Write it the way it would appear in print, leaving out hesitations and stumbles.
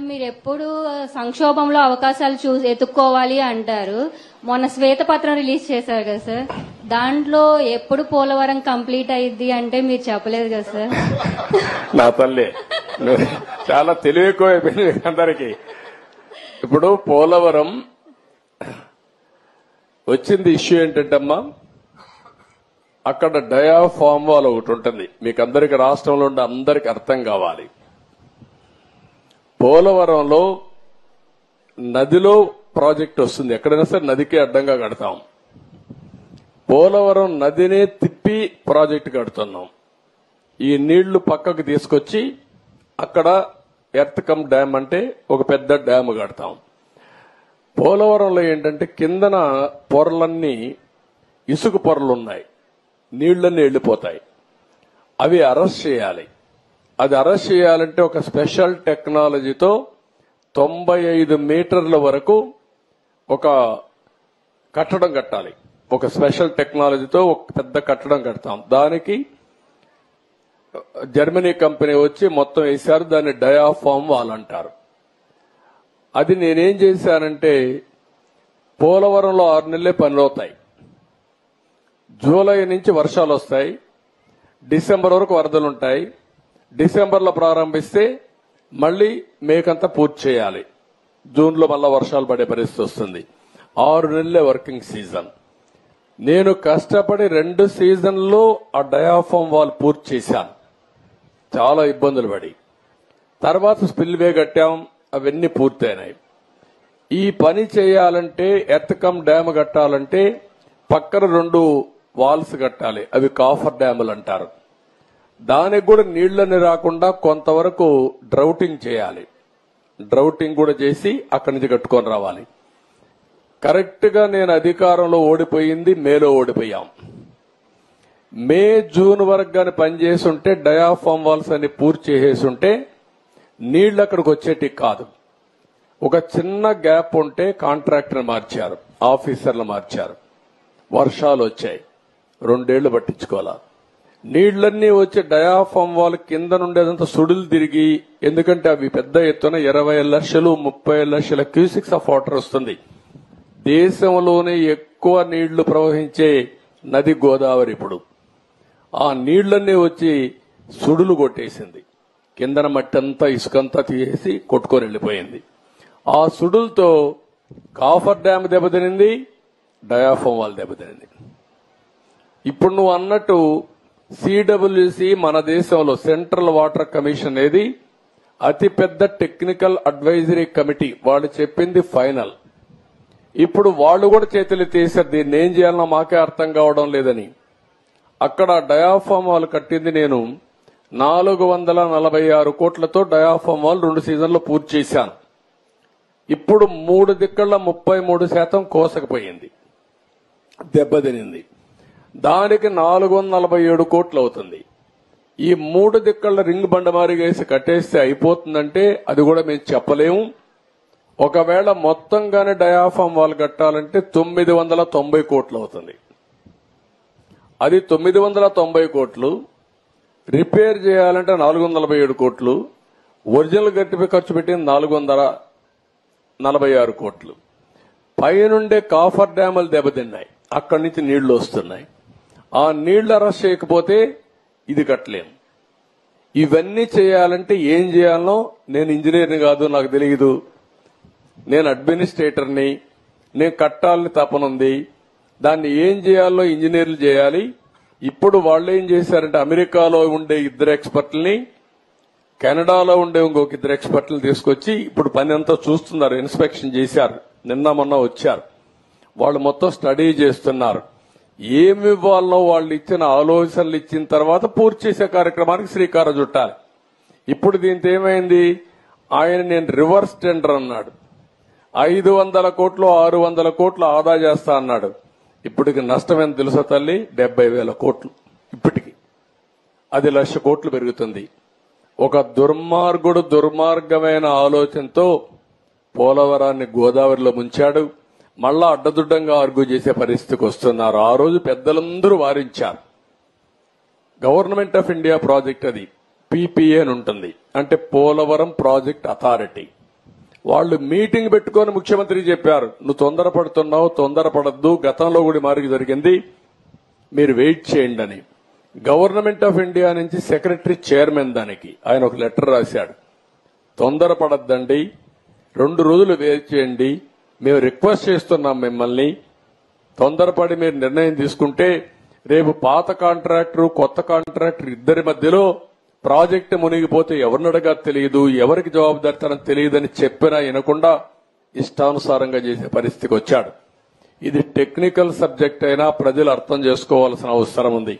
మీరు ఎప్పుడు సంక్షోభంలో అవకాశాలు ఎత్తుక్కోవాలి అంటారు. మొన్న శ్వేతపత్రం రిలీజ్ చేశారు కదా సార్, దాంట్లో ఎప్పుడు పోలవరం కంప్లీట్ అయ్యిద్ది అంటే మీరు చెప్పలేదు కదా సార్. నా తల్లి చాలా తెలివికో అందరికి. ఇప్పుడు పోలవరం వచ్చింది ఇష్యూ ఏంటంటమ్మా, అక్కడ డయాఫామ్ వాల్ ఒకటి ఉంటుంది. మీకు అందరికి రాష్ట్రంలో ఉండే అందరికి అర్థం కావాలి. పోలవరంలో నదిలో ప్రాజెక్ట్ వస్తుంది, ఎక్కడైనా సరే నదికి అడ్డంగా కడతాం. పోలవరం నదినే తిప్పి ప్రాజెక్టు కడుతున్నాం. ఈ నీళ్లు పక్కకు తీసుకొచ్చి అక్కడ ఎర్త్ కమ్ డ్యామ్ అంటే ఒక పెద్ద డ్యామ్ కడతాం. పోలవరంలో ఏంటంటే కిందన పొరలన్నీ ఇసుక పొరలున్నాయి, నీళ్లన్నీ వెళ్లిపోతాయి. అవి అరెస్ట్ చేయాలి. అది అరెస్ట్ చేయాలంటే ఒక స్పెషల్ టెక్నాలజీతో 95 మీటర్ల వరకు ఒక కట్టడం కట్టాలి. ఒక స్పెషల్ టెక్నాలజీతో ఒక పెద్ద కట్టడం కడతాం. దానికి జర్మనీ కంపెనీ వచ్చి మొత్తం వేశారు. దాన్ని డయాఫామ్ వాల్ అంటారు. అది నేనేం చేశానంటే, పోలవరంలో 6 నెలలే పనులవుతాయి. జూలై నుంచి వర్షాలు వస్తాయి, డిసెంబర్ వరకు వరదలుంటాయి. డిసెంబర్లో ప్రారంభిస్తే మళ్లీ మేకంతా పూర్తి చేయాలి. జూన్లో మళ్ళా వర్షాలు పడే పరిస్థితి వస్తుంది. 6 నెలలే వర్కింగ్ సీజన్. నేను కష్టపడి 2 సీజన్లో ఆ డయాఫామ్ వాల్ పూర్తి చేశాను. చాలా ఇబ్బందులు పడి తర్వాత స్పిల్వే కట్టాం, అవన్నీ పూర్తయినాయి. ఈ పని చేయాలంటే ఎర్త్ కమ్ డ్యామ్ కట్టాలంటే పక్కన 2 వాల్స్ కట్టాలి. అవి కాఫర్ డ్యాములు అంటారు. దానికి కూడా నీళ్లని రాకుండా కొంతవరకు డ్రౌటింగ్ చేయాలి. డ్రౌటింగ్ కూడా చేసి అక్కడి నుంచి కట్టుకొని రావాలి. కరెక్ట్ గా నేను అధికారంలో ఓడిపోయింది మేలో ఓడిపోయాం. మే జూన్ వరకు గాని పనిచేస్తుంటే డయాఫామ్ వాల్స్ అన్ని పూర్తి చేసేస్తుంటే నీళ్లు అక్కడికి వచ్చేటి కాదు. ఒక చిన్న గ్యాప్ ఉంటే కాంట్రాక్టర్ మార్చారు, ఆఫీసర్లు మార్చారు. వర్షాలు వచ్చాయి, 2 ఏళ్లు పట్టించుకోవాలా. నీళ్లన్నీ వచ్చి డయాఫామ్ వాల్ కింద నుండేదంతా సుడులు తిరిగి, ఎందుకంటే అవి పెద్ద ఎత్తున 20 లక్షలు 30 లక్షల క్యూసిక్స్ ఆఫ్ వాటర్ వస్తుంది. దేశంలోనే ఎక్కువ నీళ్లు ప్రవహించే నది గోదావరి. ఇప్పుడు ఆ నీళ్లన్నీ వచ్చి సుడులు కొట్టేసింది. కిందన మట్టి అంతా ఇసుకంతా తీసేసి కొట్టుకొని వెళ్లిపోయింది. ఆ సుడులతో కాఫర్ డ్యామ్ దెబ్బతినింది, డయాఫామ్ వాల్ దెబ్బతినింది. ఇప్పుడు నువ్వు అన్నట్టు సిడబ్ల్యూసి మన దేశంలో సెంట్రల్ వాటర్ కమిషన్ అనేది అతిపెద్ద టెక్నికల్ అడ్వైజరీ కమిటీ. వాళ్ళు చెప్పింది ఫైనల్. ఇప్పుడు వాళ్ళు కూడా చేతులు తీశారు. దీన్ని ఏం చేయాలన్నా మాకే అర్థం కావడం లేదని. అక్కడ డయాఫామ్ వాల్ కట్టింది నేను 446 కోట్లతో డయాఫామ్ వాల్ 2 సీజన్లు పూర్తి చేశాను. ఇప్పుడు 3 దిక్కళ్ల 33% కోసకపోయింది, దెబ్బతినింది. దానికి 447 కోట్లు అవుతుంది. ఈ 3 దిక్కళ్ల రింగ్ బండమారిగేసి కట్టేస్తే అయిపోతుందంటే అది కూడా మేము చెప్పలేము. ఒకవేళ మొత్తంగానే డయాఫామ్ వాల్ కట్టాలంటే 990 కోట్లు అవుతుంది. అది 990 కోట్లు. రిపేర్ చేయాలంటే 447 కోట్లు. ఒరిజినల్ గట్టిపై ఖర్చు పెట్టింది 446 కోట్లు. పైనుండే కాఫర్ డ్యాములు దెబ్బతిన్నాయి, అక్కడి నుంచి నీళ్లు వస్తున్నాయి. ఆ నీళ్లు అరెస్ట్ చేయకపోతే ఇది కట్టలేము. ఇవన్నీ చేయాలంటే ఏం చేయాలనో నేను ఇంజనీర్ని కాదు, నాకు తెలియదు. నేను అడ్మినిస్ట్రేటర్ని. నేను కట్టాలని తపనుంది. దాన్ని ఏం చేయాలో ఇంజనీర్లు చేయాలి. ఇప్పుడు వాళ్ళు ఏం చేశారంటే అమెరికాలో ఉండే 2 ఎక్స్పర్ట్లని, కెనడాలో ఉండే ఇంకొక 2 ఎక్స్పర్ట్లను తీసుకొచ్చి ఇప్పుడు పని అంతా చూస్తున్నారు. ఇన్స్పెక్షన్ చేశారు, నిన్న మొన్న వచ్చారు. వాళ్ళు మొత్తం స్టడీ చేస్తున్నారు. ఏమి ఇవ్వాలనో వాళ్ళు ఇచ్చిన ఆలోచనలు ఇచ్చిన తర్వాత పూర్తి చేసే కార్యక్రమానికి శ్రీకారం చుట్టాలి. ఇప్పుడు దీంతో ఏమైంది, ఆయన నేను రివర్స్ టెండర్ అన్నాడు. 500 కోట్లు 600 కోట్లు ఆదా చేస్తా అన్నాడు. ఇప్పటికి నష్టం ఎంత తెలుసా తల్లి, 70,000 కోట్లు. ఇప్పటికి అది 1,00,000 కోట్లు పెరుగుతుంది. ఒక దుర్మార్గమైన ఆలోచనతో పోలవరాన్ని గోదావరిలో ముంచాడు. మళ్ళా అడ్డదుడ్డంగా ఆర్గ్యూ చేసే పరిస్థితికి వస్తున్నారు. ఆ రోజు పెద్దలందరూ వారించారు. గవర్నమెంట్ ఆఫ్ ఇండియా ప్రాజెక్ట్ అది పీపీఏ అని ఉంటుంది, అంటే పోలవరం ప్రాజెక్ట్ అథారిటీ. వాళ్ళు మీటింగ్ పెట్టుకొని ముఖ్యమంత్రి చెప్పారు, నువ్వు తొందరపడద్దు, గతంలో కూడా మారికి జరిగింది, మీరు వెయిట్ చేయండి అని. గవర్నమెంట్ ఆఫ్ ఇండియా నుంచి సెక్రటరీ చైర్మన్ దానికి ఆయన ఒక లెటర్ రాశాడు, తొందరపడద్దండి, 2 రోజులు వెయిట్ చేయండి, మేము రిక్వెస్ట్ చేస్తున్నాం మిమ్మల్ని, తొందరపడి మీరు నిర్ణయం తీసుకుంటే రేపు పాత కాంట్రాక్టర్ కొత్త కాంట్రాక్టర్ ఇద్దరి మధ్యలో ప్రాజెక్టు మునిగిపోతే ఎవరిని అడగాలో తెలియదు, ఎవరికి జవాబుదారితనం తెలియదని చెప్పినా వినకుండా ఇష్టానుసారంగా చేసే పరిస్థితికి వచ్చాడు. ఇది టెక్నికల్ సబ్జెక్ట్ అయినా ప్రజలు అర్థం చేసుకోవాల్సిన అవసరం ఉంది.